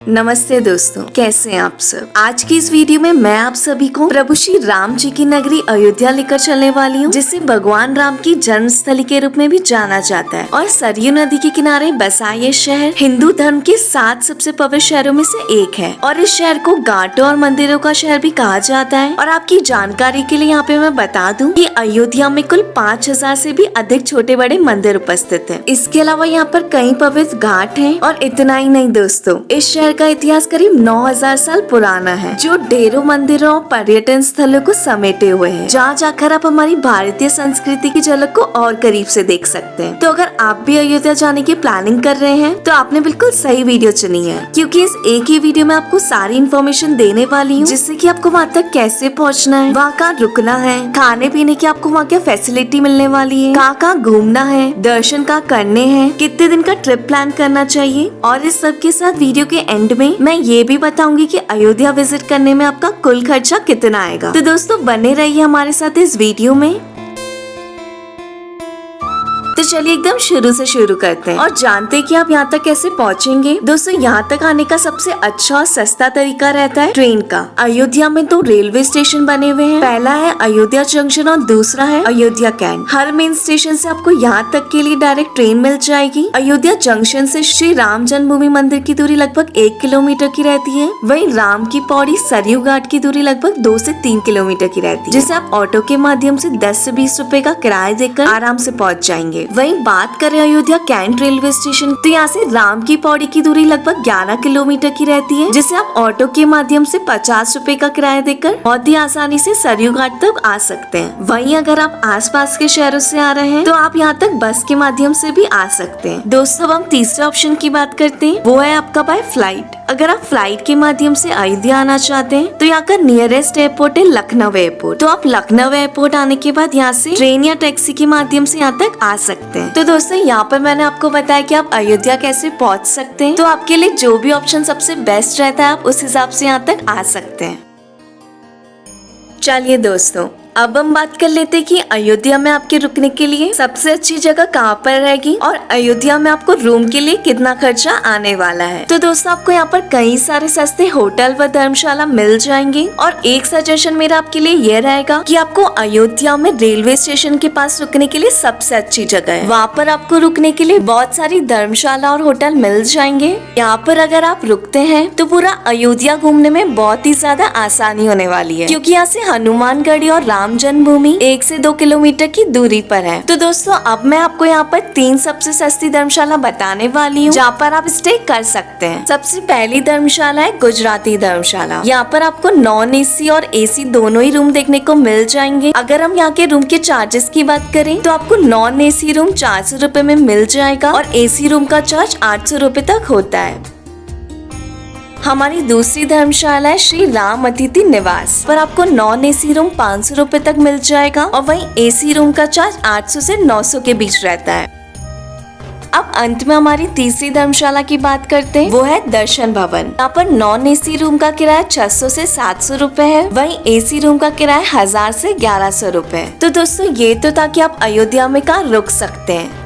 नमस्ते दोस्तों, कैसे हैं आप सब। आज की इस वीडियो में मैं आप सभी को प्रभु श्री राम जी की नगरी अयोध्या लेकर चलने वाली हूँ, जिसे भगवान राम की जन्म स्थली के रूप में भी जाना जाता है और सरयू नदी के किनारे बसा ये शहर हिंदू धर्म के 7 सबसे पवित्र शहरों में से एक है और इस शहर को घाटों और मंदिरों का शहर भी कहा जाता है। और आपकी जानकारी के लिए यहाँ पे मैं बता दूं कि अयोध्या में कुल 5000 से भी अधिक छोटे बड़े मंदिर उपस्थित हैं। इसके अलावा यहाँ पर कई पवित्र घाट हैं और इतना ही नहीं दोस्तों, इस शहर का इतिहास करीब 9000 साल पुराना है, जो ढेरों मंदिरों और पर्यटन स्थलों को समेटे हुए है, जहाँ जाकर आप हमारी भारतीय संस्कृति की झलक को और करीब से देख सकते हैं। तो अगर आप भी अयोध्या जाने की प्लानिंग कर रहे हैं तो आपने बिल्कुल सही वीडियो चुनी है, क्योंकि इस एक ही वीडियो में आपको सारी इन्फॉर्मेशन देने वाली हूँ, जिससे कि आपको वहाँ तक कैसे पहुँचना है, वहाँ कहाँ रुकना है, खाने पीने की आपको वहाँ क्या फैसिलिटी मिलने वाली है, कहाँ घूमना है, दर्शन कहाँ करने हैं, कितने दिन का ट्रिप प्लान करना चाहिए। और इस सब के साथ वीडियो के एंड में मैं ये भी बताऊंगी कि अयोध्या विजिट करने में आपका कुल खर्चा कितना आएगा। तो दोस्तों बने रहिए हमारे साथ इस वीडियो में। तो चलिए एकदम शुरू से शुरू करते हैं और जानते हैं कि आप यहाँ तक कैसे पहुँचेंगे। दोस्तों यहाँ तक आने का सबसे अच्छा और सस्ता तरीका रहता है ट्रेन का। अयोध्या में 2 रेलवे स्टेशन बने हुए हैं, पहला है अयोध्या जंक्शन और दूसरा है अयोध्या कैंट। हर मेन स्टेशन से आपको यहाँ तक के लिए डायरेक्ट ट्रेन मिल जाएगी। अयोध्या जंक्शन से श्री राम जन्मभूमि मंदिर की दूरी लगभग 1 किलोमीटर की रहती है। वहीं राम की पौड़ी सरयू घाट की दूरी लगभग 2 से 3 किलोमीटर की रहती है, जिसे आप ऑटो के माध्यम से 10 से 20 रुपए का किराया देकर आराम से पहुँच जाएंगे। वहीं बात करें अयोध्या कैंट रेलवे स्टेशन, तो यहाँ से राम की पौड़ी की दूरी लगभग 11 किलोमीटर की रहती है, जिसे आप ऑटो के माध्यम से 50 रुपए का किराया देकर बहुत ही आसानी से सरयू घाट तक आ सकते हैं। वहीं अगर आप आसपास के शहरों से आ रहे हैं तो आप यहाँ तक बस के माध्यम से भी आ सकते हैं। दोस्तों अब हम तीसरे ऑप्शन की बात करते हैं, वो है आपका बाय फ्लाइट। अगर आप फ्लाइट के माध्यम से अयोध्या आना चाहते हैं तो यहाँ का नियरेस्ट एयरपोर्ट है लखनऊ एयरपोर्ट। तो आप लखनऊ एयरपोर्ट आने के बाद यहाँ से ट्रेन या टैक्सी के माध्यम से यहाँ तक आ सकते हैं। तो दोस्तों यहाँ पर मैंने आपको बताया कि आप अयोध्या कैसे पहुँच सकते हैं, तो आपके लिए जो भी ऑप्शन सबसे बेस्ट रहता है आप उस हिसाब से यहाँ तक आ सकते हैं। चलिए दोस्तों अब हम बात कर लेते हैं कि अयोध्या में आपके रुकने के लिए सबसे अच्छी जगह कहाँ पर रहेगी और अयोध्या में आपको रूम के लिए कितना खर्चा आने वाला है। तो दोस्तों आपको यहाँ पर कई सारे सस्ते होटल व धर्मशाला मिल जाएंगे और एक सजेशन मेरा आपके लिए यह रहेगा कि आपको अयोध्या में रेलवे स्टेशन के पास रुकने के लिए सबसे अच्छी जगह है। वहाँ पर आपको रुकने के लिए बहुत सारी धर्मशाला और होटल मिल जाएंगे। यहाँ पर अगर आप रुकते हैं तो पूरा अयोध्या घूमने में बहुत ही ज्यादा आसानी होने वाली है, क्योंकि यहाँ से हनुमानगढ़ी और राम जन्मभूमि 1 से 2 किलोमीटर की दूरी पर है। तो दोस्तों अब मैं आपको यहाँ पर 3 सबसे सस्ती धर्मशाला बताने वाली हूँ, जहाँ पर आप स्टे कर सकते हैं। सबसे पहली धर्मशाला है गुजराती धर्मशाला। यहाँ पर आपको नॉन एसी और एसी दोनों ही रूम देखने को मिल जाएंगे। अगर हम यहाँ के रूम के चार्जेस की बात करें तो आपको नॉन एसी रूम 400 रुपए में मिल जाएगा और एसी रूम का चार्ज 800 रुपए तक होता है। हमारी दूसरी धर्मशाला है श्री राम अतिथि निवास, पर आपको नॉन एसी रूम 500 रुपए तक मिल जाएगा और वहीं एसी रूम का चार्ज 800 से 900 के बीच रहता है। अब अंत में हमारी तीसरी धर्मशाला की बात करते हैं, वो है दर्शन भवन। यहाँ पर नॉन एसी रूम का किराया 600 से 700 रुपए है, वहीं एसी रूम का किराया 1000 से 1100 रुपए। तो दोस्तों ये तो ताकि आप अयोध्या में कहाँ रुक सकते हैं।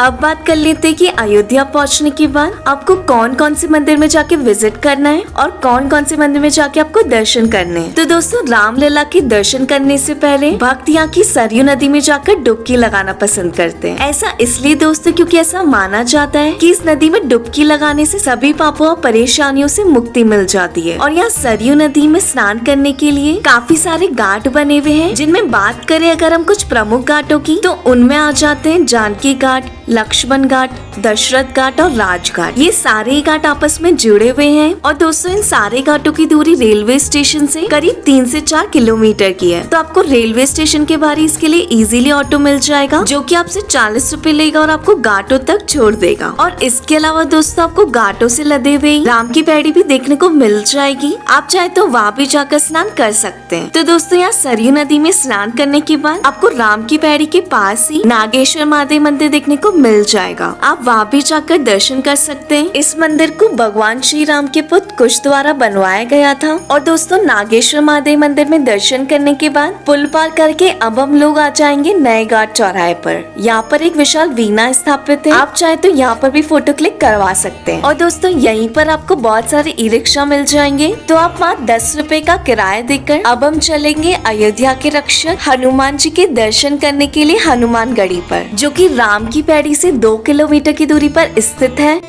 अब बात कर लेते हैं कि अयोध्या पहुंचने के बाद आपको कौन कौन से मंदिर में जाके विजिट करना है और कौन कौन से मंदिर में जाके आपको दर्शन करने हैं। तो दोस्तों रामलला के दर्शन करने से पहले भक्त यहाँ की सरयू नदी में जाकर डुबकी लगाना पसंद करते हैं। ऐसा इसलिए दोस्तों क्योंकि ऐसा माना जाता है कि इस नदी में डुबकी लगाने से सभी पापों और परेशानियों से मुक्ति मिल जाती है। और यहाँ सरयू नदी में स्नान करने के लिए काफी सारे घाट बने हुए हैं, जिनमें बात करें अगर हम कुछ प्रमुख घाटों की तो उनमें आ जाते हैं जानकी घाट, लक्ष्मण घाट, दशरथ घाट और राजघाट। ये सारे घाट आपस में जुड़े हुए हैं और दोस्तों इन सारे घाटों की दूरी रेलवे स्टेशन से करीब 3 से 4 किलोमीटर की है। तो आपको रेलवे स्टेशन के बाहर इसके लिए इजीली ऑटो मिल जाएगा, जो कि आपसे 40 रुपए लेगा और आपको घाटों तक छोड़ देगा। और इसके अलावा दोस्तों आपको घाटों से लदे हुए राम की पैड़ी भी देखने को मिल जाएगी। आप चाहे तो वहाँ भी जाकर स्नान कर सकते हैं। तो दोस्तों यहाँ सरयू नदी में स्नान करने के बाद आपको राम की पैड़ी के पास ही नागेश्वर महादेव मंदिर देखने को मिल जाएगा। आप वहाँ भी जाकर दर्शन कर सकते हैं। इस मंदिर को भगवान श्री राम के पुत्र कुश द्वारा बनवाया गया था। और दोस्तों, नागेश्वर महादेव मंदिर में दर्शन करने के बाद पुल पार करके अब हम लोग आ जाएंगे नए घाट चौराहे पर। यहाँ पर एक विशाल वीणा स्थापित है, आप चाहे तो यहाँ पर भी फोटो क्लिक करवा सकते हैं। और दोस्तों, यहीं पर आपको बहुत सारे ई रिक्शा मिल जाएंगे, तो आप वहाँ 10 रुपए का किराया देकर अब हम चलेंगे अयोध्या के रक्षक हनुमान जी के दर्शन करने के लिए हनुमान गढ़ी पर, जो कि राम की पैड़ी से 2 किलोमीटर की दूरी पर स्थित है।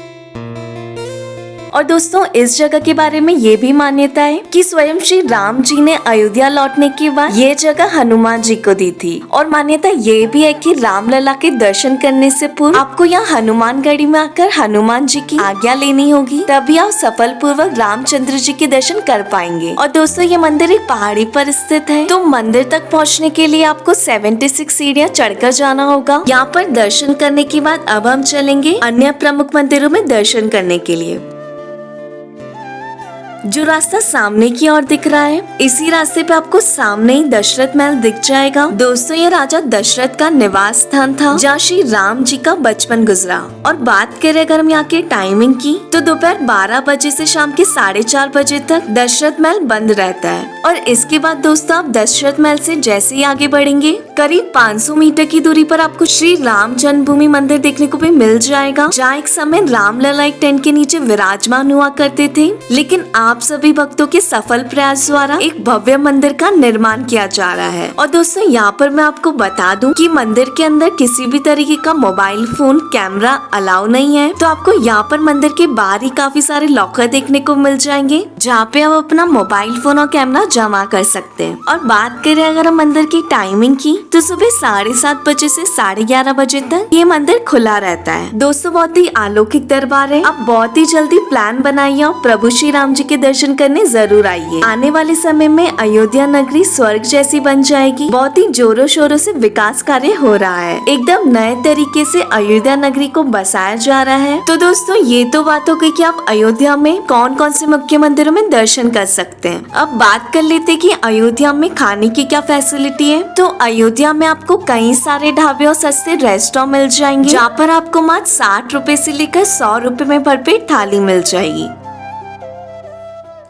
और दोस्तों, इस जगह के बारे में ये भी मान्यता है कि स्वयं श्री राम जी ने अयोध्या लौटने के बाद ये जगह हनुमान जी को दी थी। और मान्यता ये भी है कि रामलला के दर्शन करने से पूर्व आपको यहाँ हनुमान गढ़ी में आकर हनुमान जी की आज्ञा लेनी होगी, तभी आप सफल पूर्वक रामचंद्र जी के दर्शन कर पाएंगे। और दोस्तों, ये मंदिर एक पहाड़ी पर स्थित है, तो मंदिर तक पहुँचने के लिए आपको 76 सीढ़ियाँ चढ़कर जाना होगा। यहाँ पर दर्शन करने के बाद अब हम चलेंगे अन्य प्रमुख मंदिरों में दर्शन करने के लिए। जो रास्ता सामने की ओर दिख रहा है, इसी रास्ते पे आपको सामने ही दशरथ महल दिख जाएगा। दोस्तों, ये राजा दशरथ का निवास स्थान था, जहाँ श्री राम जी का बचपन गुजरा। और बात करें अगर हम यहाँ के टाइमिंग की, तो दोपहर 12 बजे से शाम के 4:30 बजे तक दशरथ महल बंद रहता है। और इसके बाद दोस्तों, आप दशरथ महल से जैसे ही आगे बढ़ेंगे, करीब 500 मीटर की दूरी पर आपको श्री राम जन्मभूमि मंदिर देखने को भी मिल जाएगा, जहाँ एक समय रामलला एक टेंट के नीचे विराजमान हुआ करते थे। लेकिन आप सभी भक्तों के सफल प्रयास द्वारा एक भव्य मंदिर का निर्माण किया जा रहा है। और दोस्तों, यहाँ पर मैं आपको बता दूं कि मंदिर के अंदर किसी भी तरीके का मोबाइल फोन कैमरा अलाउ नहीं है। तो आपको यहाँ पर मंदिर के बाहर ही काफी सारे लॉकर देखने को मिल जाएंगे, जहाँ पे आप अपना मोबाइल फोन और कैमरा जमा कर सकते हैं। और बात करें अगर हम मंदिर की टाइमिंग की, तो सुबह 7:30 बजे से 11:30 बजे तक ये मंदिर खुला रहता है। दोस्तों, बहुत ही अलौकिक दरबार है। आप बहुत ही जल्दी प्लान बनाइए और प्रभु श्री राम जी के दर्शन करने जरूर आइए। आने वाले समय में अयोध्या नगरी स्वर्ग जैसी बन जाएगी। बहुत ही जोरों शोरों से विकास कार्य हो रहा है। एकदम नए तरीके से अयोध्या नगरी को बसाया जा रहा है। तो दोस्तों, ये तो बात हो गई कि आप अयोध्या में कौन कौन से मुख्य मंदिरों में दर्शन कर सकते हैं। अब बात कर लेते हैं कि अयोध्या में खाने की क्या फैसिलिटी है। तो अयोध्या में आपको कई सारे ढाबे और सस्ते रेस्टोरेंट मिल जाएंगे, जहाँ पर आपको मात्र 60 रुपए से लेकर 100 रुपए में भरपेट थाली मिल जाएगी।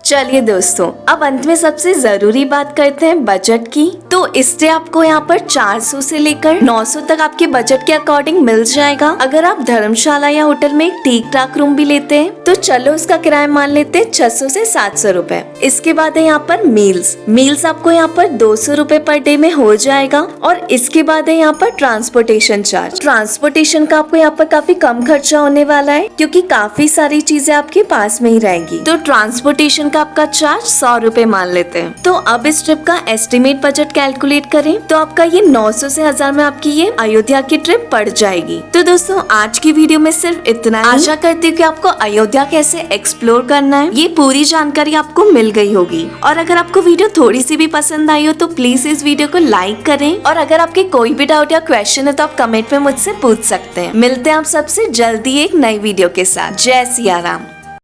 चलिए दोस्तों, अब अंत में सबसे जरूरी बात करते हैं बजट की। तो इससे आपको यहाँ पर 400 से लेकर 900 तक आपके बजट के अकॉर्डिंग मिल जाएगा। अगर आप धर्मशाला या होटल में एक ठीक ठाक रूम भी लेते हैं, तो चलो उसका किराया मान लेते हैं 600 से 700 रुपए। इसके बाद है यहाँ पर मील्स आपको यहाँ पर 200 रुपए पर डे में हो जाएगा। और इसके बाद है यहाँ पर ट्रांसपोर्टेशन चार्ज। ट्रांसपोर्टेशन का आपको यहाँ पर काफी कम खर्चा होने वाला है, क्योंकि काफी सारी चीजें आपके पास में ही रहेगी। तो ट्रांसपोर्टेशन आपका चार्ज 100 रुपए मान लेते हैं। तो अब इस ट्रिप का एस्टिमेट बजट कैलकुलेट करें, तो आपका ये 900 से 1000 में आपकी ये अयोध्या की ट्रिप पड़ जाएगी। तो दोस्तों, आज की वीडियो में सिर्फ इतना ही। आशा करती हूँ कि आपको अयोध्या कैसे एक्सप्लोर करना है ये पूरी जानकारी आपको मिल गई होगी। और अगर आपको वीडियो थोड़ी सी भी पसंद आई हो, तो प्लीज इस वीडियो को लाइक करें। और अगर आपके कोई भी डाउट या क्वेश्चन है, तो आप कमेंट में मुझसे पूछ सकते हैं। मिलते हैं आप सबसे जल्दी एक नई वीडियो के साथ। जय सिया राम।